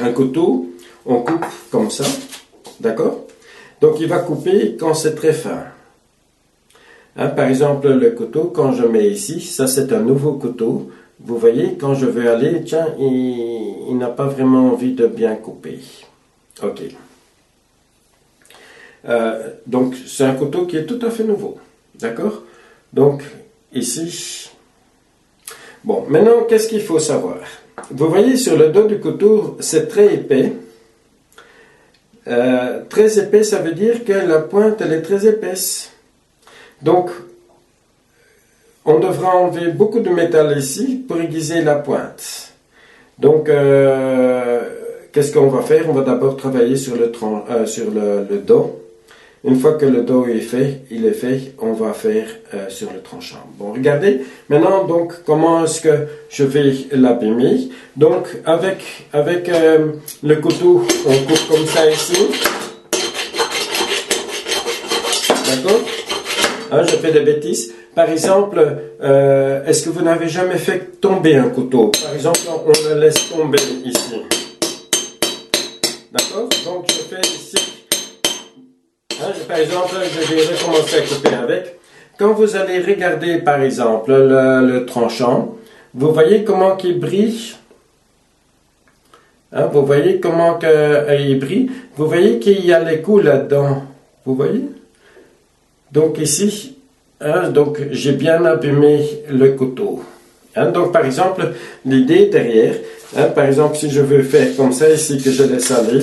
Un couteau, on coupe comme ça, d'accord? Donc il va couper quand c'est très fin. Hein, par exemple, le couteau, quand je mets ici, ça c'est un nouveau couteau. Vous voyez, quand je vais aller, tiens, il n'a pas vraiment envie de bien couper. Ok. Donc c'est un couteau qui est tout à fait nouveau. D'accord? Donc ici... Bon, maintenant, qu'est-ce qu'il faut savoir? Vous voyez, sur le dos du couteau, c'est très épais. Très épais, ça veut dire que la pointe, elle est très épaisse. Donc, on devra enlever beaucoup de métal ici pour aiguiser la pointe. Donc, qu'est-ce qu'on va faire? On va d'abord travailler sur le dos. Une fois que le dos il est fait, on va faire sur le tranchant. Bon, regardez, maintenant, donc, comment est-ce que je vais l'abîmer? Donc, avec le couteau, on coupe comme ça ici. D'accord? Hein, je fais des bêtises. Par exemple, est-ce que vous n'avez jamais fait tomber un couteau? Par exemple, on le laisse tomber ici. D'accord? Donc, je fais ici. Hein, par exemple, je vais recommencer à couper avec. Quand vous allez regarder, par exemple, le tranchant, vous voyez comment il brille. Hein, vous voyez comment il brille. Vous voyez qu'il y a les coups là-dedans. Vous voyez? Donc ici, hein, donc j'ai bien abîmé le couteau. Hein, donc par exemple, l'idée derrière, hein, par exemple, si je veux faire comme ça ici, que je laisse aller,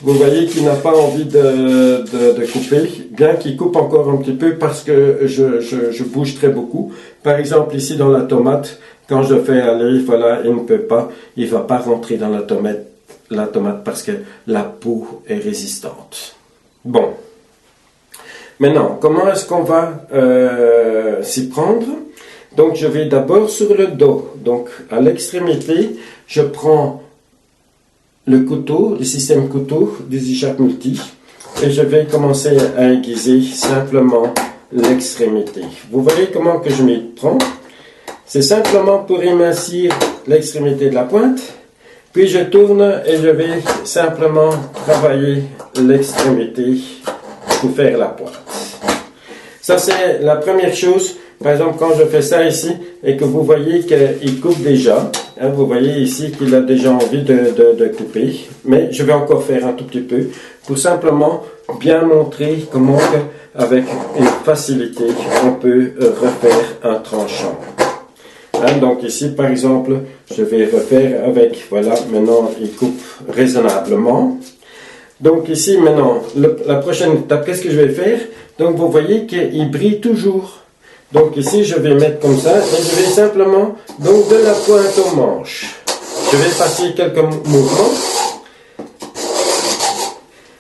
vous voyez qu'il n'a pas envie de couper, bien qu'il coupe encore un petit peu parce que je bouge très beaucoup. Par exemple, ici dans la tomate, quand je fais aller, voilà, il ne peut pas, il ne va pas rentrer dans la tomate parce que la peau est résistante. Bon. Maintenant, comment est-ce qu'on va s'y prendre? Donc, je vais d'abord sur le dos. Donc, à l'extrémité, je prends le couteau, le système couteau du Z-Sharp Multi, et je vais commencer à aiguiser simplement l'extrémité. Vous voyez comment que je m'y prends? C'est simplement pour émincir l'extrémité de la pointe, puis je tourne et je vais simplement travailler l'extrémité pour faire la pointe. Ça, c'est la première chose. Par exemple, quand je fais ça ici et que vous voyez qu'il coupe déjà, hein, vous voyez ici qu'il a déjà envie de couper, mais je vais encore faire un tout petit peu pour simplement bien montrer comment avec une facilité on peut refaire un tranchant. Hein, donc ici, par exemple, je vais refaire avec, voilà, maintenant il coupe raisonnablement. Donc ici, maintenant, la prochaine étape, qu'est-ce que je vais faire? Donc vous voyez qu'il brille toujours. Donc ici, je vais mettre comme ça, et je vais simplement, donc de la pointe au manche. Je vais passer quelques mouvements.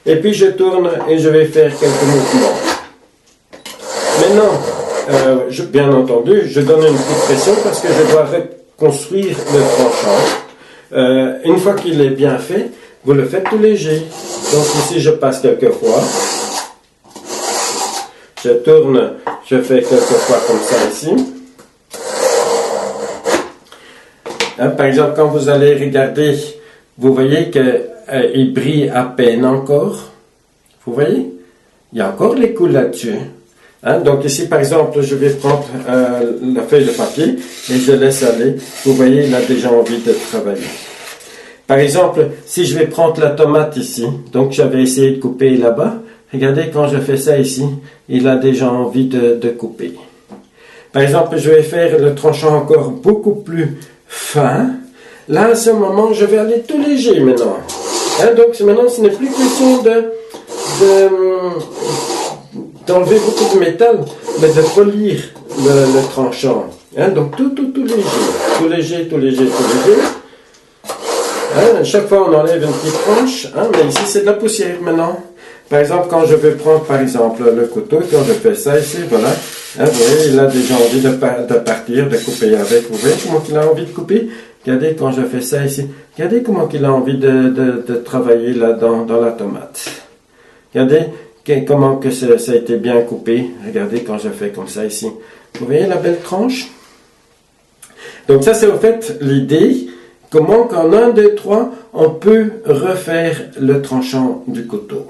Et puis je tourne et je vais faire quelques mouvements. Maintenant, bien entendu, je donne une petite pression parce que je dois reconstruire le tranchant. Une fois qu'il est bien fait, vous le faites tout léger. Donc ici, je passe quelques fois. Je tourne, je fais quelques fois comme ça ici. Hein, par exemple, quand vous allez regarder, vous voyez qu'il brille à peine encore. Vous voyez? Il y a encore les coups là-dessus. Hein, donc ici, par exemple, je vais prendre la feuille de papier et je laisse aller. Vous voyez, il a déjà envie de travailler. Par exemple, si je vais prendre la tomate ici, donc j'avais essayé de couper là-bas. Regardez, quand je fais ça ici, il a déjà envie de couper. Par exemple, je vais faire le tranchant encore beaucoup plus fin. Là, à ce moment, je vais aller tout léger maintenant. Hein, donc maintenant, ce n'est plus question d'enlever beaucoup de métal, mais de polir le tranchant. Hein, donc tout léger. Tout léger, tout léger, tout léger. Hein, chaque fois, on enlève une petite tranche. Hein, mais ici, c'est de la poussière maintenant. Par exemple, quand je vais prendre, par exemple, le couteau, quand je fais ça ici, voilà, hein, vous voyez, il a déjà envie de partir, de couper avec. Vous voyez comment il a envie de couper? Regardez quand je fais ça ici. Regardez comment il a envie de travailler là dans la tomate. Regardez comment que ça a été bien coupé. Regardez quand je fais comme ça ici. Vous voyez la belle tranche? Donc ça, c'est au fait l'idée Comment qu'en un des trois, on peut refaire le tranchant du couteau.